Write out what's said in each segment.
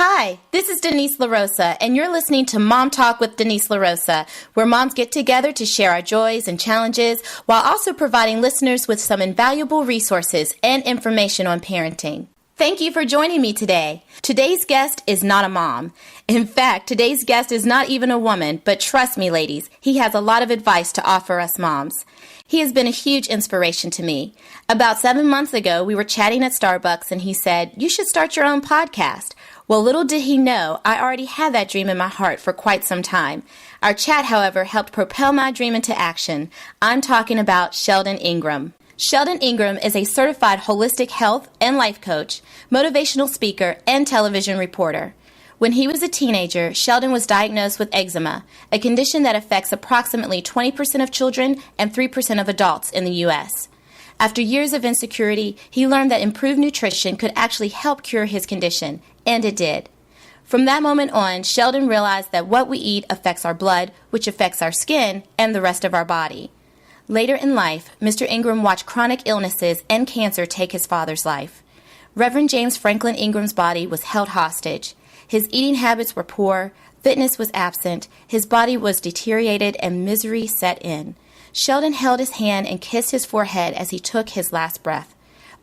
Hi, this is Denise LaRosa, and you're listening to Mom Talk with Denise LaRosa, where moms get together to share our joys and challenges while also providing listeners with some invaluable resources and information on parenting. Thank you for joining me today. Today's guest is not a mom. In fact, today's guest is not even a woman, but trust me, ladies, he has a lot of advice to offer us moms. He has been a huge inspiration to me. About 7 months ago, we were chatting at Starbucks, and he said, "You should start your own podcast." Well, little did he know, I already had that dream in my heart for quite some time. Our chat, however, helped propel my dream into action. I'm talking about Sheldon Ingram. Sheldon Ingram is a certified holistic health and life coach, motivational speaker, and television reporter. When he was a teenager, Sheldon was diagnosed with eczema, a condition that affects approximately 20% of children and 3% of adults in the U.S. After years of insecurity, he learned that improved nutrition could actually help cure his condition, and it did. From that moment on, Sheldon realized that what we eat affects our blood, which affects our skin and the rest of our body. Later in life, Mr. Ingram watched chronic illnesses and cancer take his father's life. Reverend James Franklin Ingram's body was held hostage. His eating habits were poor, fitness was absent, his body was deteriorated, and misery set in. Sheldon held his hand and kissed his forehead as he took his last breath.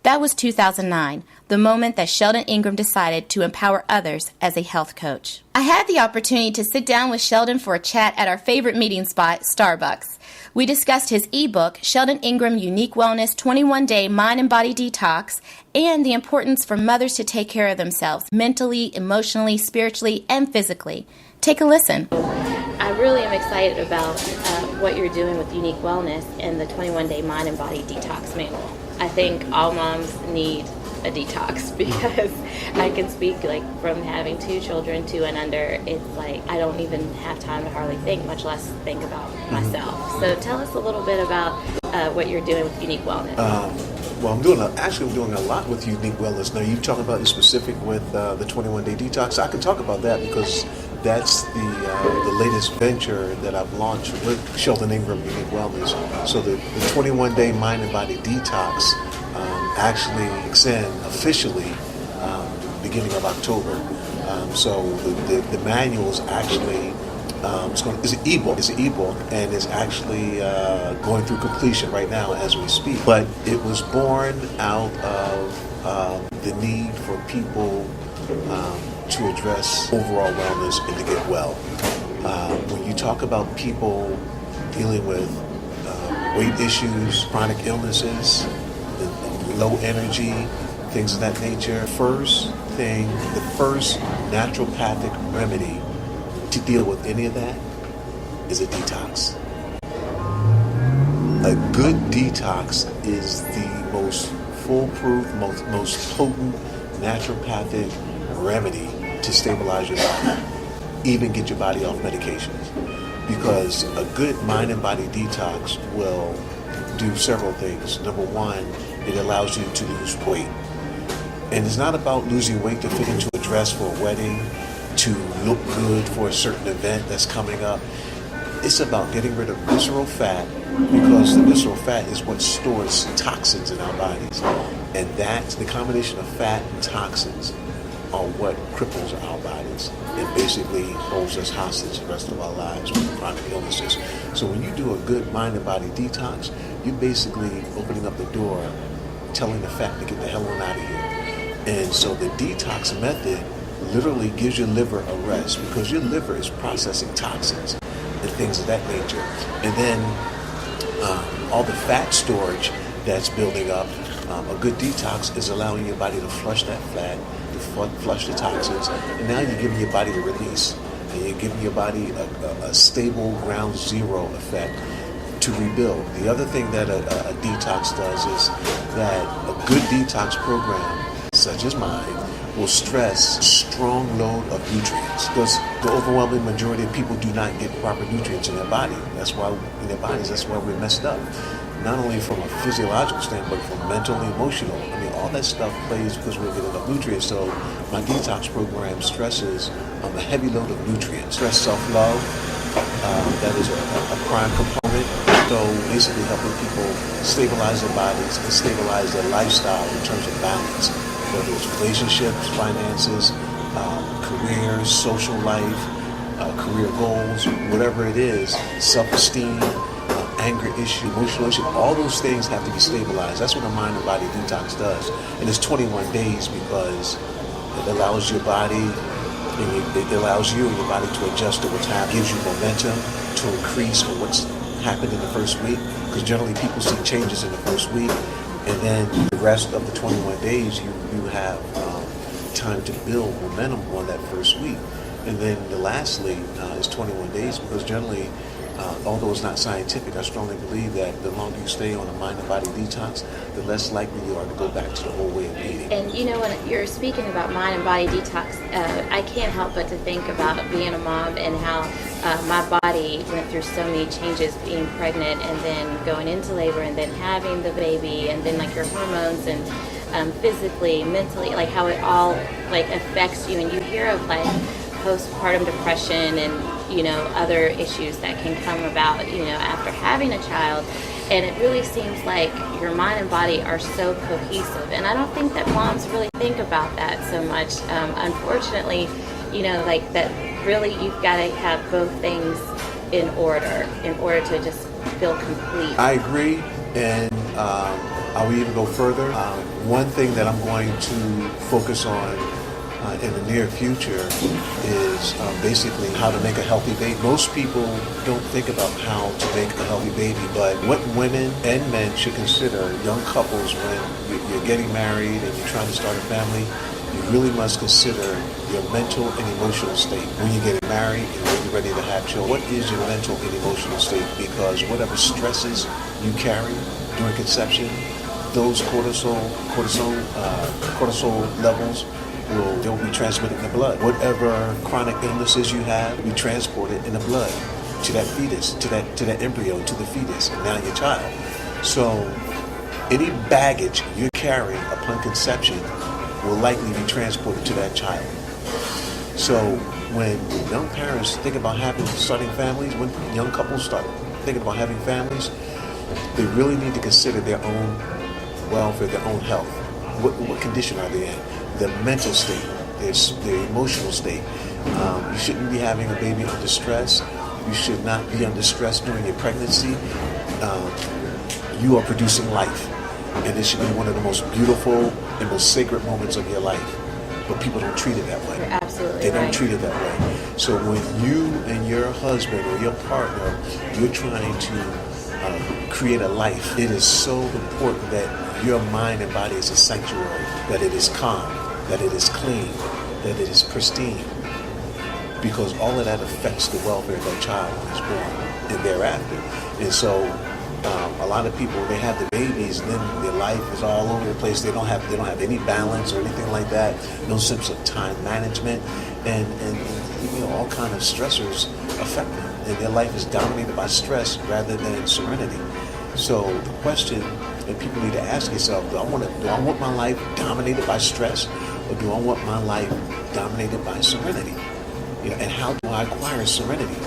That was 2009, the moment that Sheldon Ingram decided to empower others as a health coach. I had the opportunity to sit down with Sheldon for a chat at our favorite meeting spot, Starbucks. We discussed his ebook, Sheldon Ingram Uniq Wellness 21-Day Mind and Body Detox, and the importance for mothers to take care of themselves mentally, emotionally, spiritually, and physically. Take a listen. I really am excited about what you're doing with Uniq Wellness and the 21-Day Mind and Body Detox Manual. I think all moms need a detox because I can speak like from having 2 children, 2 and under. It's like I don't even have time to hardly think, much less think about myself. So tell us a little bit about what you're doing with Uniq Wellness. Well, I'm doing a lot with Uniq Wellness. Now, you talking about the specific with the 21-day detox. I can talk about that because that's the latest venture that I've launched with Sheldon Ingram Uniq Wellness. So the 21-day mind and body detox actually extend officially beginning of October. So the manual is actually it's an ebook, and it's actually going through completion right now as we speak. But it was born out of the need for people to address overall wellness and to get well. When you talk about people dealing with weight issues, chronic illnesses, low energy, things of that nature, the first naturopathic remedy to deal with any of that is a detox. A good detox is the most foolproof, most potent naturopathic remedy to stabilize your body, even get your body off medications. Because a good mind and body detox will do several things. Number one, it allows you to lose weight. And it's not about losing weight to fit into a dress for a wedding, to look good for a certain event that's coming up. It's about getting rid of visceral fat, because the visceral fat is what stores toxins in our bodies. And that's the combination of fat and toxins are what cripples our bodies and basically holds us hostage the rest of our lives with chronic illnesses. So when you do a good mind and body detox, you're basically opening up the door, telling the fat to get the hell on out of here. And so the detox method literally gives your liver a rest, because your liver is processing toxins and things of that nature. And then all the fat storage that's building up, a good detox is allowing your body to flush that fat, to flush the toxins, and now you're giving your body a release, and you're giving your body a stable ground zero effect to rebuild. The other thing that a detox does is that a good detox program, such as mine, will stress a strong load of nutrients, because the overwhelming majority of people do not get proper nutrients in their body. That's why we're messed up. Not only from a physiological standpoint, but from mental and emotional. I mean, all that stuff plays because we're getting enough nutrients. So my detox program stresses a heavy load of nutrients. Stress self-love, that is a prime component. So basically helping people stabilize their bodies and stabilize their lifestyle in terms of balance, whether it's relationships, finances, career, social life, career goals, whatever it is, self-esteem, anger issue, emotional issue, all those things have to be stabilized. That's what a mind and body detox does. And it's 21 days because it allows your body, it allows you and your body to adjust to what's happening, gives you momentum to increase on what's happened in the first week. Because generally people see changes in the first week, and then the rest of the 21 days you have time to build momentum on that first week. And then lastly is 21 days because generally, although it's not scientific, I strongly believe that the longer you stay on a mind and body detox, the less likely you are to go back to the old way of eating. And you know, when you're speaking about mind and body detox, I can't help but to think about being a mom and how my body went through so many changes being pregnant and then going into labor and then having the baby and then like your hormones and physically, mentally, like how it all like affects you. And you hear of like postpartum depression and, you know, other issues that can come about, you know, after having a child. And it really seems like your mind and body are so cohesive. And I don't think that moms really think about that so much. Unfortunately, you know, like that really you've got to have both things in order to just feel complete. I agree. And I will even go further. One thing that I'm going to focus on in the near future is basically how to make a healthy baby. Most people don't think about how to make a healthy baby, but what women and men should consider, young couples, when you're getting married and you're trying to start a family, you really must consider your mental and emotional state. When you're getting married and when you're ready to have children, what is your mental and emotional state? Because whatever stresses you carry during conception, those cortisol levels they'll be transmitted in the blood. Whatever chronic illnesses you have, we transport it in the blood to that fetus, to that embryo, to the fetus, and now your child. So any baggage you're carrying upon conception will likely be transported to that child. So when young parents think about starting families, when young couples start thinking about having families, they really need to consider their own welfare, their own health. What condition are they in? The mental state, their emotional state. You shouldn't be having a baby under stress. You should not be under stress during your pregnancy. You are producing life, and it should be one of the most beautiful and most sacred moments of your life. But people don't treat it that way. You're absolutely They don't right. treat it that way. So when you and your husband or your partner, you're trying to create a life, it is so important that your mind and body is a sanctuary, that it is calm, that it is clean, that it is pristine, because all of that affects the welfare of that child when it's born and thereafter. And so a lot of people, they have the babies and then their life is all over the place. They don't have any balance or anything like that, no sense of time management, and you know, all kind of stressors affect them, and their life is dominated by stress rather than serenity. So the question that people need to ask yourself, do I want my life dominated by stress, or do I want my life dominated by serenity? You know, and how do I acquire serenity?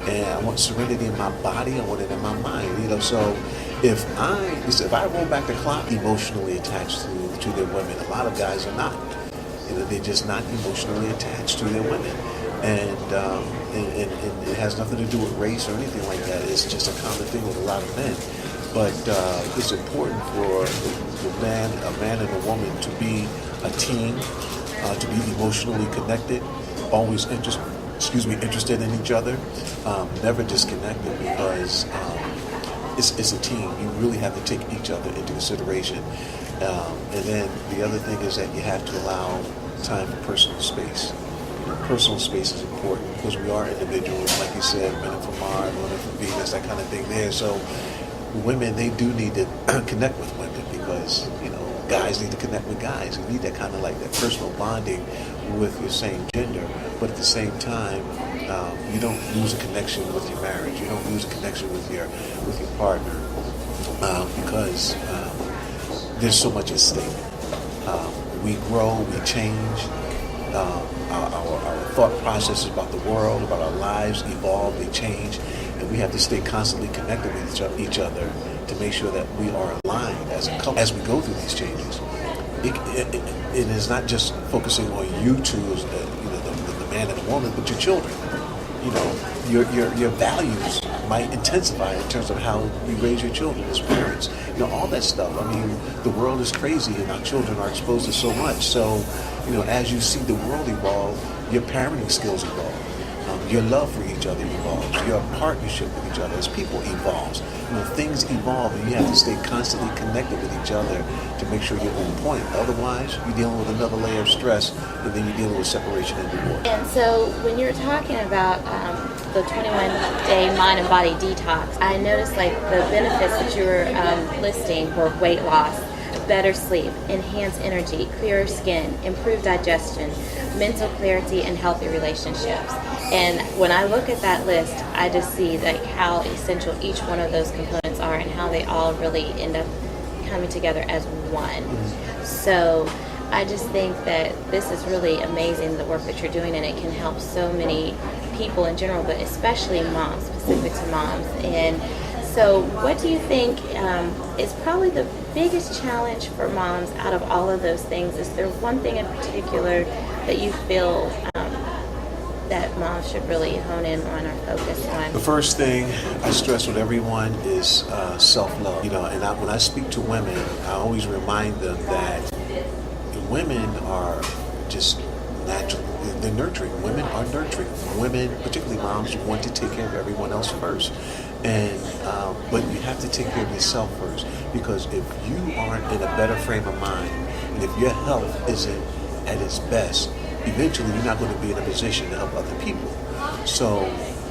And I want serenity in my body, I want it in my mind. You know, so if I roll back the clock, emotionally attached to their women, a lot of guys are not. You know, they're just not emotionally attached to their women. And it has nothing to do with race or anything like that. It's just a common thing with a lot of men. But it's important for a man and a woman to be a team, to be emotionally connected, always interested in each other, never disconnected, because it's a team. You really have to take each other into consideration. And then the other thing is that you have to allow time for personal space. You know, personal space is important because we are individuals, like you said, men are from Mars, women from Venus, that kind of thing there. So women, they do need to connect with women because, you know, guys need to connect with guys. You need that kind of like that personal bonding with your same gender, but at the same time, you don't lose a connection with your marriage. You don't lose a connection with your partner because there's so much at stake. We grow, we change. Our thought processes about the world, about our lives evolve, they change, and we have to stay constantly connected with each other to make sure that we are aligned as a couple as we go through these changes. It is not just focusing on you two man and a woman, but your children. You know, your values might intensify in terms of how you raise your children as parents. You know, all that stuff. I mean, the world is crazy and our children are exposed to so much. So, you know, as you see the world evolve, your parenting skills evolve. Your love for each other evolves. Your partnership with each other as people evolves. You know, things evolve and you have to stay constantly connected with each other to make sure you're on point. Otherwise, you're dealing with another layer of stress and then you're dealing with separation and divorce. And so when you're talking about the 21-day mind and body detox, I noticed like the benefits that you were listing were weight loss, better sleep, enhanced energy, clearer skin, improved digestion, mental clarity, and healthy relationships. And when I look at that list, I just see like how essential each one of those components are and how they all really end up coming together as one. So I just think that this is really amazing, the work that you're doing, and it can help so many people in general, but especially moms, specific to moms. And so what do you think is probably the biggest challenge for moms out of all of those things? Is there one thing in particular that you feel that moms should really hone in on or focus on? The first thing I stress with everyone is self-love. You know, and when I speak to women, I always remind them that women are just natural. They're nurturing. Women are nurturing. Women, particularly moms, want to take care of everyone else first. And but you have to take care of yourself first, because if you aren't in a better frame of mind, and if your health isn't at its best, eventually you're not going to be in a position to help other people. So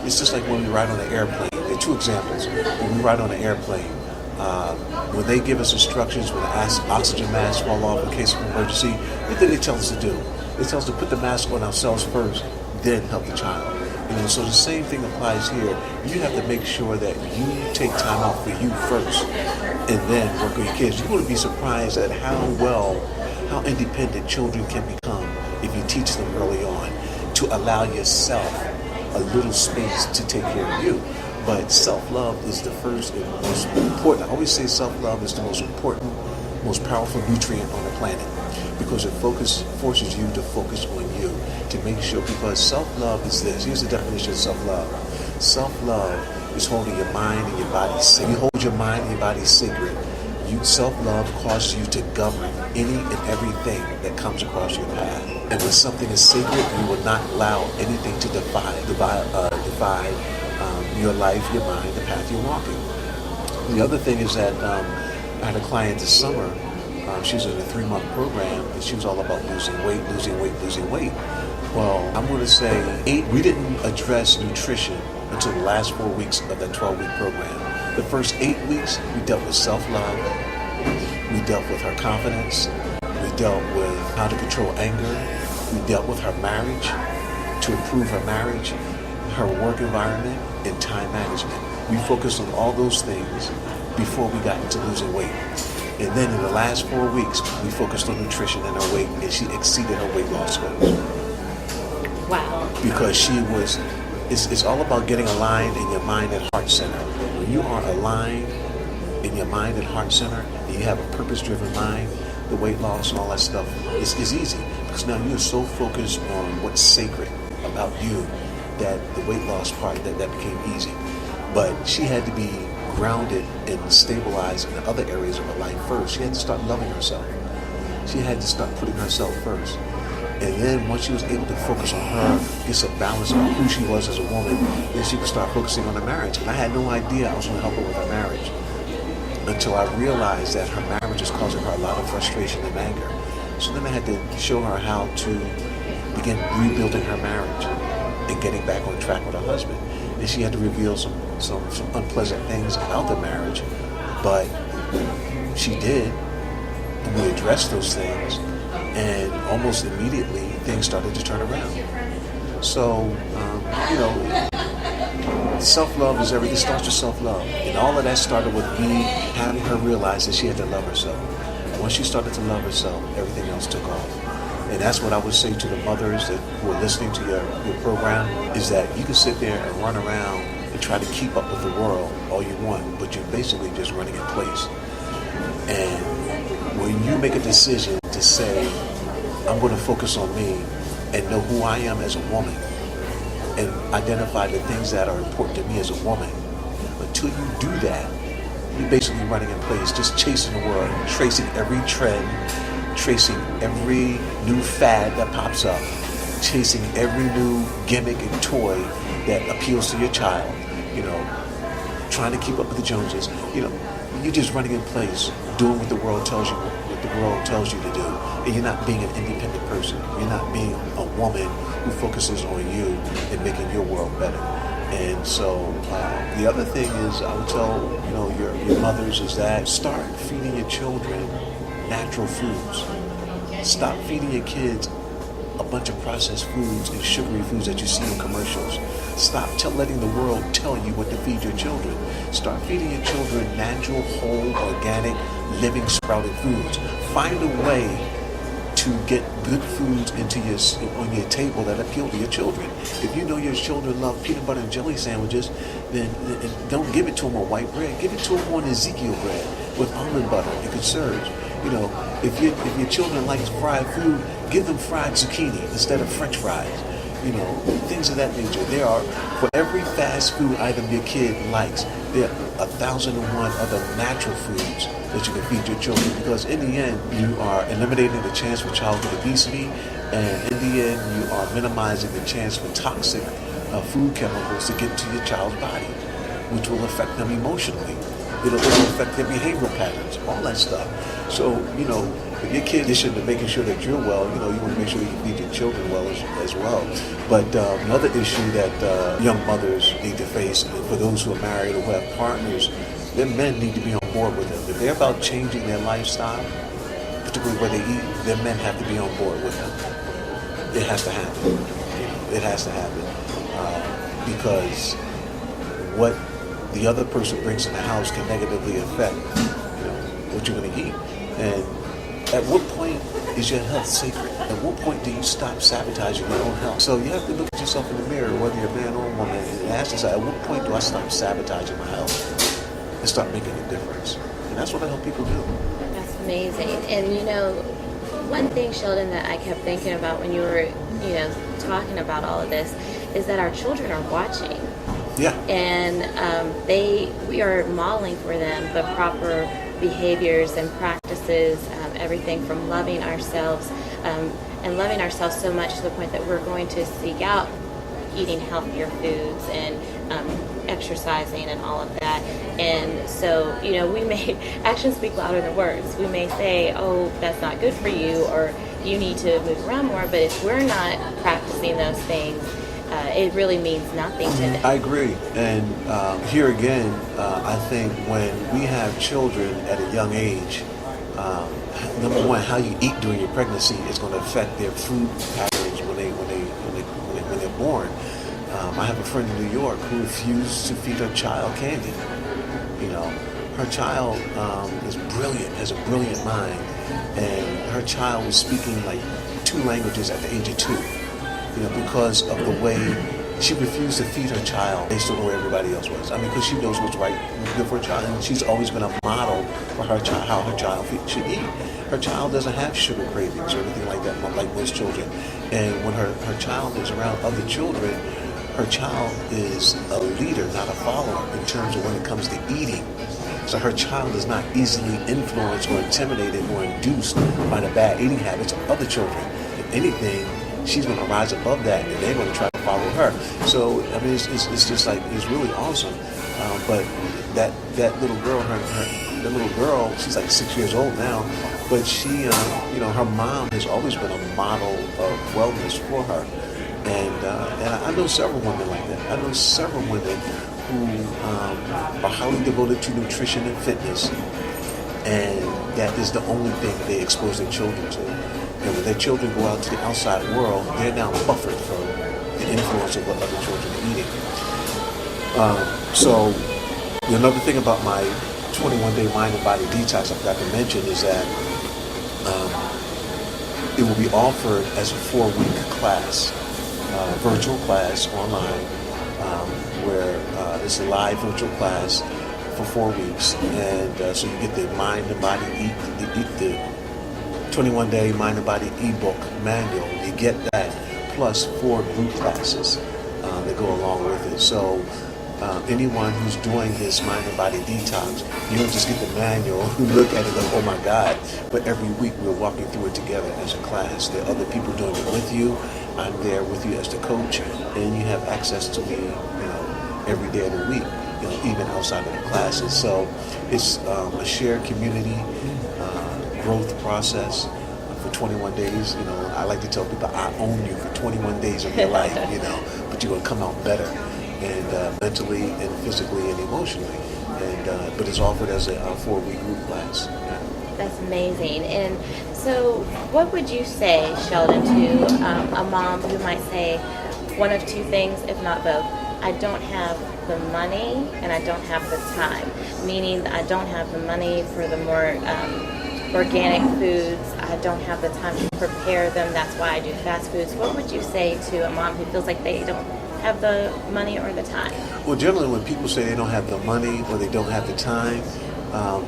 it's just like when we ride on an airplane. There are two examples. When we ride on an airplane, when they give us instructions when the oxygen masks fall off in case of emergency, what do they tell us to do? They tell us to put the mask on ourselves first, then help the child. You know, so the same thing applies here. You have to make sure that you take time out for you first, and then work with your kids. You're going to be surprised at how independent children can become if you teach them early on to allow yourself a little space to take care of you. But self-love is the first and most important. I always say self-love is the most important, most powerful nutrient on the planet, because it forces you to focus on you, to make sure, because self-love is this. Here's the definition of self-love. Self-love is holding your mind and your body sacred. You hold your mind and your body sacred. Self-love causes you to govern any and everything that comes across your path. And when something is sacred, you will not allow anything to divide your life, your mind, the path you're walking. The other thing is that I had a client this summer. She was in a 3-month program, and she was all about losing weight. Well, I'm going to say we didn't address nutrition until the last 4 weeks of that 12-week program. The first 8 weeks, we dealt with self-love. We dealt with her confidence. We dealt with how to control anger. We dealt with her marriage, to improve her marriage, her work environment, and time management. We focused on all those things before we got into losing weight. And then in the last 4 weeks, we focused on nutrition and her weight, and she exceeded her weight loss goals. Wow. Because it's all about getting aligned in your mind and heart center. When you are aligned in your mind and heart center, and you have a purpose-driven mind, the weight loss and all that stuff is easy. Because now you're so focused on what's sacred about you that the weight loss part, that became easy. But she had to be grounded and stabilized in the other areas of her life first. She had to start loving herself. She had to start putting herself first. And then once she was able to focus on her, get some balance about who she was as a woman, then she could start focusing on her marriage. And I had no idea I was going to help her with her marriage until I realized that her marriage was causing her a lot of frustration and anger. So then I had to show her how to begin rebuilding her marriage and getting back on track with her husband. And she had to reveal some unpleasant things about the marriage, but she did. And we addressed those things, and almost immediately things started to turn around. So, self-love is everything. It starts with self-love. And all of that started with me having her realize that she had to love herself. Once she started to love herself, everything else took off. And that's what I would say to the mothers who are listening to your program, is that you can sit there and run around and try to keep up with the world all you want, but you're basically just running in place. And when you make a decision to say, I'm going to focus on me, and know who I am as a woman and identify the things that are important to me as a woman. Until you do that, you're basically running in place, just chasing the world, tracing every trend, tracing every new fad that pops up, chasing every new gimmick and toy that appeals to your child, trying to keep up with the Joneses. You're just running in place, doing what the world tells you to do, and you're not being an independent person. You're not being a woman who focuses on you and making your world better. And so the other thing is, I would tell your mothers is that start feeding your children natural foods. Stop feeding your kids a bunch of processed foods and sugary foods that you see in commercials. Stop letting the world tell you what to feed your children. Start feeding your children natural, whole, organic, living, sprouted foods. Find a way to get good foods on your table that appeal to your children. If you know your children love peanut butter and jelly sandwiches, then don't give it to them on white bread. Give it to them on Ezekiel bread with almond butter and conserves. If your children like fried food, give them fried zucchini instead of French fries. Things of that nature. There are, for every fast food item your kid likes, there are 1,001 other natural foods that you can feed your children, because in the end, you are eliminating the chance for childhood obesity, and in the end, you are minimizing the chance for toxic food chemicals to get into your child's body, which will affect them emotionally. It'll affect their behavioral patterns, all that stuff. So, if your kid, in addition to making sure that you're well, you want to make sure you feed your children well as well. But another issue that young mothers need to face, for those who are married or who have partners, their men need to be on board with them. If they're about changing their lifestyle, particularly where they eat, their men have to be on board with them. It has to happen. It has to happen. Because what the other person brings in the house can negatively affect, what you're going to eat. And at what point is your health sacred? At what point do you stop sabotaging your own health? So you have to look at yourself in the mirror, whether you're a man or a woman, and ask yourself, at what point do I stop sabotaging my health and start making a difference? And that's what I help people do. That's amazing. And one thing, Sheldon, that I kept thinking about when you were, talking about all of this, is that our children are watching. Yeah. And we are modeling for them the proper behaviors and practices, everything from loving ourselves and loving ourselves so much to the point that we're going to seek out eating healthier foods and exercising and all of that. And so, we may, actions speak louder than words. We may say, oh, that's not good for you, or you need to move around more. But if we're not practicing those things, it really means nothing to them. I agree. And here again, I think when we have children at a young age, number one, how you eat during your pregnancy is going to affect their food patterns when they're born. I have a friend in New York who refused to feed her child candy. Her child is brilliant, has a brilliant mind, and her child was speaking like 2 languages at the age of 2. Because of the way she refused to feed her child based on where everybody else was. Because she knows what's right and good for her child, and she's always been a model for her child, how her child should eat. Her child doesn't have sugar cravings or anything like that, like most children. And when her child is around other children, her child is a leader, not a follower, in terms of when it comes to eating. So her child is not easily influenced or intimidated or induced by the bad eating habits of other children. If anything, she's going to rise above that, and they're going to try to follow her. So, it's just like, it's really awesome. But that little girl, she's like 6 years old now, but she, her mom has always been a model of wellness for her. And I know several women like that. I know several women who are highly devoted to nutrition and fitness, and that is the only thing they expose their children to. And when their children go out to the outside world, they're now buffered from the influence of what other children are eating. So another thing about my 21-day mind and body detox I forgot to mention is that it will be offered as a 4-week class, virtual class online, where it's a live virtual class for 4 weeks. And so you get the mind and body the 21-day Mind and Body ebook manual. You get that, plus 4 group classes that go along with it. So anyone who's doing this mind and body detox, you don't just get the manual, you look at it like, oh my God, but every week we're walking through it together as a class. There are other people doing it with you. I'm there with you as the coach, and you have access to me, every day of the week, even outside of the classes. So it's a shared community growth process for 21 days. I like to tell people I own you for 21 days of your life, but you're going to come out better, and mentally and physically and emotionally. And but it's offered as a 4-week group class. That's amazing. And so what would you say, Sheldon, to a mom who might say one of two things, if not both? I don't have the money and I don't have the time, meaning I don't have the money for the more organic foods. I don't have the time to prepare them. That's why I do fast foods. What would you say to a mom who feels like they don't have the money or the time? Well, generally when people say they don't have the money or they don't have the time,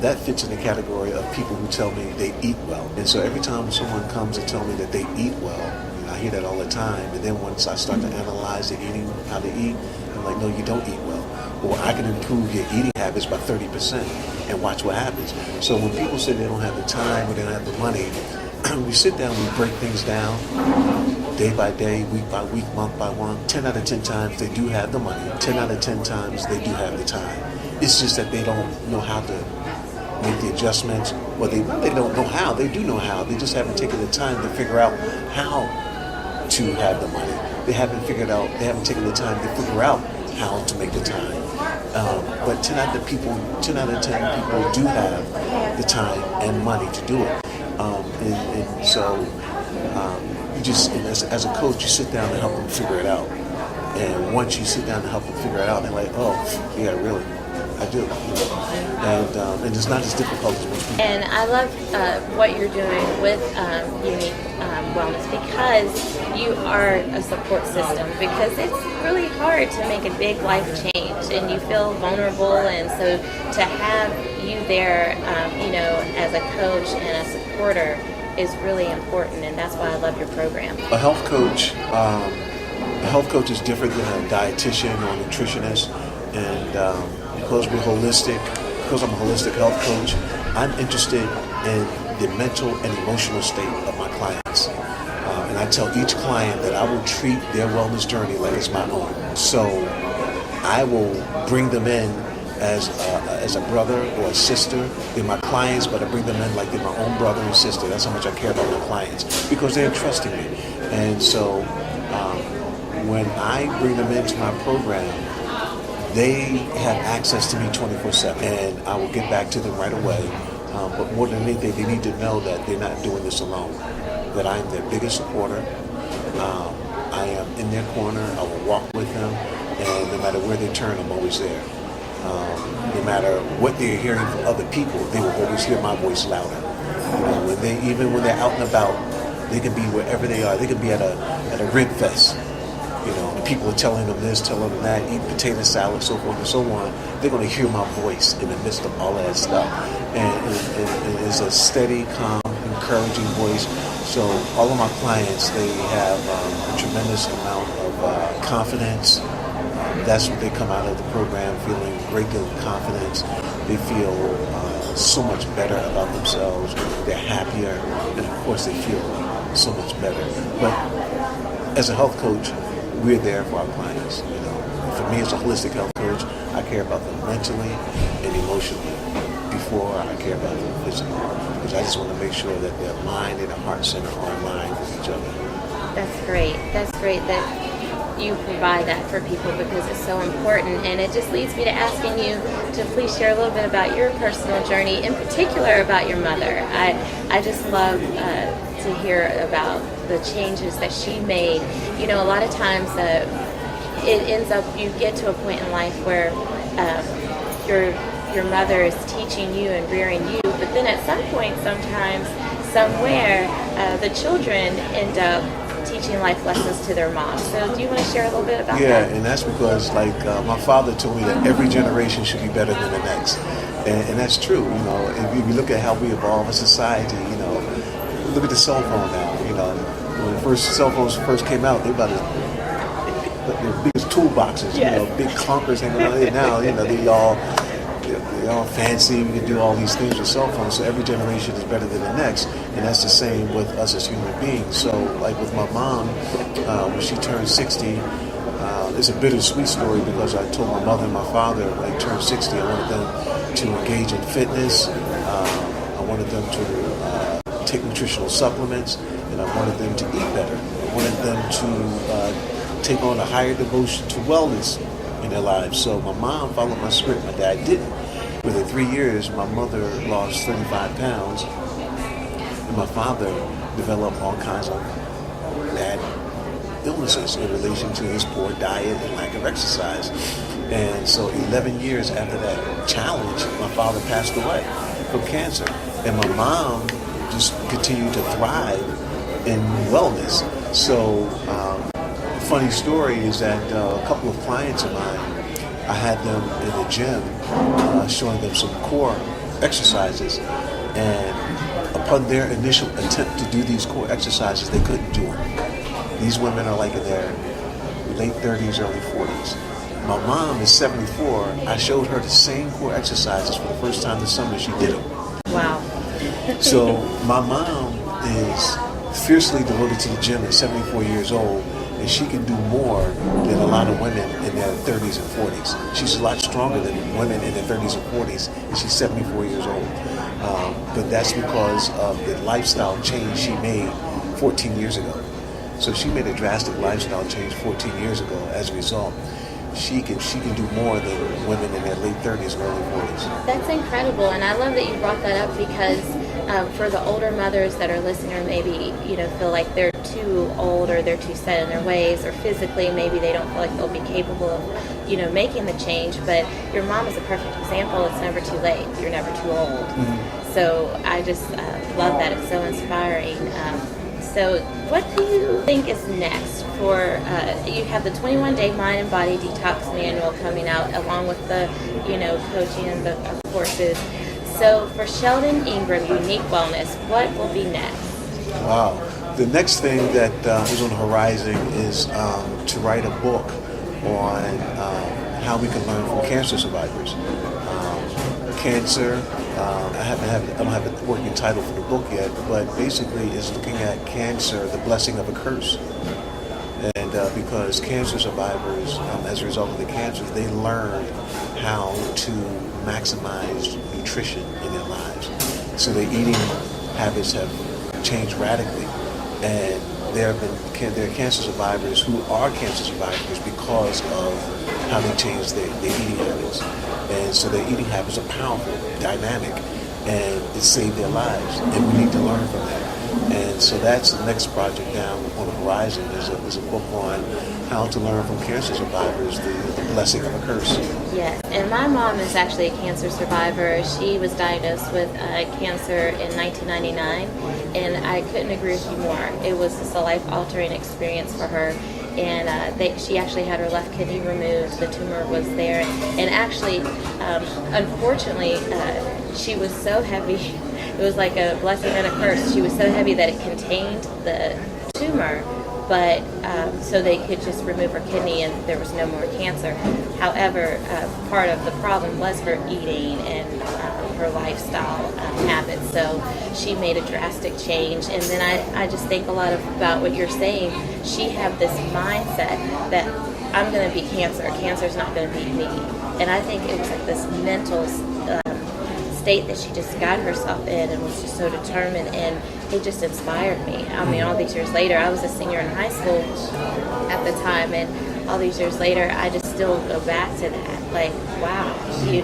that fits in the category of people who tell me they eat well. And so every time someone comes and tell me that they eat well, I hear that all the time. And then once I start to analyze the eating, how to eat, I'm like, no, you don't eat well. Or I can improve your eating habits by 30% and watch what happens. So when people say they don't have the time or they don't have the money, we sit down, we break things down day by day, week by week, month by month. 10 out of 10 times they do have the money. 10 out of 10 times they do have the time. It's just that they don't know how to make the adjustments, or they don't know how. They do know how. They just haven't taken the time to figure out how to have the money. They haven't taken the time to figure out how to make the time. But 10 out of 10 people do have the time and money to do it. And so you just, and as a coach, you sit down and help them figure it out. And once you sit down and help them figure it out, they're like, oh, yeah, really, I do. And it's not as difficult as most people. And I love what you're doing with Uniq Wellness, because you are a support system, because it's really hard to make a big life change and you feel vulnerable, and so to have you there, as a coach and a supporter is really important, and that's why I love your program. A health coach is different than a dietitian or a nutritionist, and because I'm a holistic health coach, I'm interested in the mental and emotional state of my clients. And I tell each client that I will treat their wellness journey like it's my own. So I will bring them in as a brother or a sister. They're my clients, but I bring them in like they're my own brother and sister. That's how much I care about my clients, because they're trusting me. And so when I bring them into my program, they have access to me 24/7, and I will get back to them right away. But more than anything, they need to know that they're not doing this alone, that I am their biggest supporter. I am in their corner. I will walk with them, and no matter where they turn, I'm always there. No matter what they're hearing from other people, they will always hear my voice louder. Even when they're out and about, they can be wherever they are. They can be at a rib fest. The people are telling them this, telling them that, eat potato salad, so forth and so on. They're going to hear my voice in the midst of all of that stuff. And it's a steady, calm, encouraging voice. So all of my clients, they have a tremendous amount of confidence. That's what they come out of the program feeling, great deal of confidence. They feel so much better about themselves. They're happier, and of course they feel so much better. But as a health coach, we're there for our clients. For me as a holistic health coach, I care about them mentally and emotionally before I care about them physically, because I just want to make sure that their mind and their heart center are aligned with each other. That's great. That's great that you provide that for people, because it's so important. And it just leads me to asking you to please share a little bit about your personal journey, in particular about your mother. I just love to hear about the changes that she made. A lot of times it ends up, you get to a point in life where your mother is teaching you and rearing you, but then at some point, sometimes, somewhere, the children end up teaching life lessons to their mom. So do you want to share a little bit about that? Yeah, and that's because my father told me that every generation should be better than the next. And that's true. If you look at how we evolve as a society, look at the cell phone now. first cell phones first came out, they about as the biggest toolboxes, big clunkers hanging out here. Now, they're all fancy. We can do all these things with cell phones. So every generation is better than the next, and that's the same with us as human beings. So, like with my mom, when she turned 60, it's a bittersweet story because I told my mother and my father when they turned 60, I wanted them to engage in fitness. I wanted them to take nutritional supplements, and I wanted them to eat better. I wanted them to take on a higher devotion to wellness in their lives. So my mom followed my script, my dad didn't. Within 3 years, my mother lost 35 pounds, and my father developed all kinds of bad illnesses in relation to his poor diet and lack of exercise. And so 11 years after that challenge, my father passed away from cancer. And my mom just continued to thrive in wellness. So funny story is that a couple of clients of mine, I had them in the gym showing them some core exercises, and upon their initial attempt to do these core exercises, they couldn't do them. These women are like in their late 30s, early 40s. My mom is 74. I showed her the same core exercises for the first time this summer. She did them. Wow. So my mom is fiercely devoted to the gym at 74 years old, and she can do more than a lot of women in their 30s and 40s. She's a lot stronger than women in their 30s and 40s, and she's 74 years old. But that's because of the lifestyle change she made 14 years ago. So she made a drastic lifestyle change 14 years ago. As a result, she can do more than women in their late 30s and early 40s. That's incredible, and I love that you brought that up because for the older mothers that are listening, or maybe feel like they're too old or they're too set in their ways, or physically maybe they don't feel like they'll be capable of making the change. But your mom is a perfect example. It's never too late. You're never too old. Mm-hmm. So I just love that. It's so inspiring. So what do you think is next for, you have the 21-day mind and body detox manual coming out along with the, coaching and the courses. So for Sheldon Ingram Uniq Wellness, what will be next? Wow. The next thing that is on the horizon is to write a book on how we can learn from cancer survivors. Cancer, I don't have a working title for the book yet, but basically it's looking at cancer, the blessing of a curse. And because cancer survivors, as a result of the cancer, they learned how to maximize nutrition in their lives. So their eating habits have changed radically. And there are cancer survivors who are cancer survivors because of how they changed their eating habits. And so their eating habits are powerful, dynamic, and it saved their lives. And we need to learn from that. And so that's the next project down on the horizon. There's a book on how to learn from cancer survivors, the blessing of a curse. Yes, and my mom is actually a cancer survivor. She was diagnosed with cancer in 1999, and I couldn't agree with you more. It was just a life-altering experience for her. And she actually had her left kidney removed. The tumor was there. And actually, unfortunately, she was so heavy. It was like a blessing and a curse. She was so heavy that it contained the tumor, but so they could just remove her kidney and there was no more cancer. However, part of the problem was her eating and her lifestyle habits. So she made a drastic change. And then I just think a lot about what you're saying. She had this mindset that I'm going to beat cancer. Cancer's not going to beat me. And I think it was like this mental state that she just got herself in and was just so determined, and it just inspired me. I mean, all these years later, I was a senior in high school at the time, and all these years later, I just still go back to that. Like, wow, she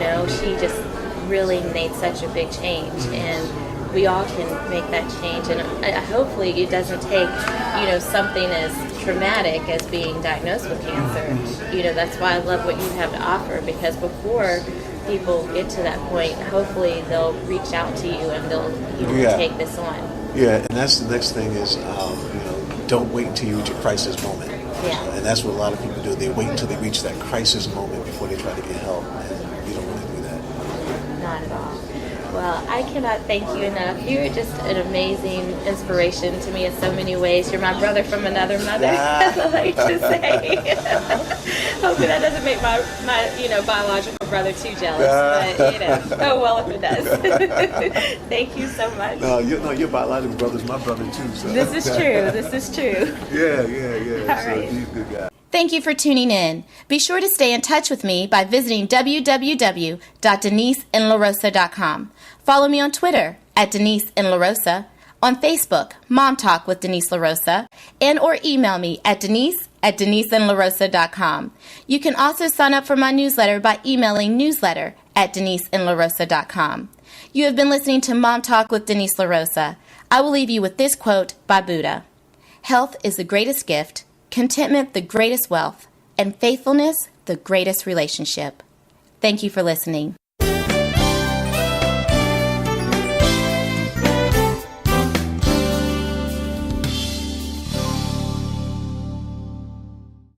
just really made such a big change, and we all can make that change. And hopefully it doesn't take, something as traumatic as being diagnosed with cancer. That's why I love what you have to offer, because before people get to that point, hopefully they'll reach out to you and they'll take this on. Yeah, and that's the next thing is, don't wait until you reach a crisis moment. Yeah. And that's what a lot of people do. They wait until they reach that crisis moment before they try to get help. And you don't want to do that. Not at all. Well, I cannot thank you enough. You're just an amazing inspiration to me in so many ways. You're my brother from another mother, as I like to say. Hopefully that doesn't make my biological brother too jealous, but oh well if it does. Thank you so much. No, your biological brother's my brother too. So. This is true. This is true. Yeah. All right. He's a good guy. Thank you for tuning in. Be sure to stay in touch with me by visiting www.deniseandlarosa.com. Follow me on Twitter @DeniseandLaRosa, on Facebook, Mom Talk with Denise LaRosa, or email me at denise@deniseandlarosa.com. You can also sign up for my newsletter by emailing newsletter@deniseandlarosa.com. You have been listening to Mom Talk with Denise LaRosa. I will leave you with this quote by Buddha. Health is the greatest gift, contentment the greatest wealth, and faithfulness the greatest relationship. Thank you for listening.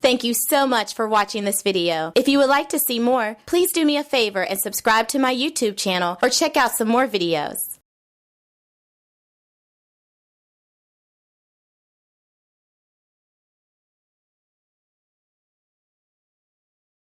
Thank you so much for watching this video. If you would like to see more, please do me a favor and subscribe to my YouTube channel or check out some more videos.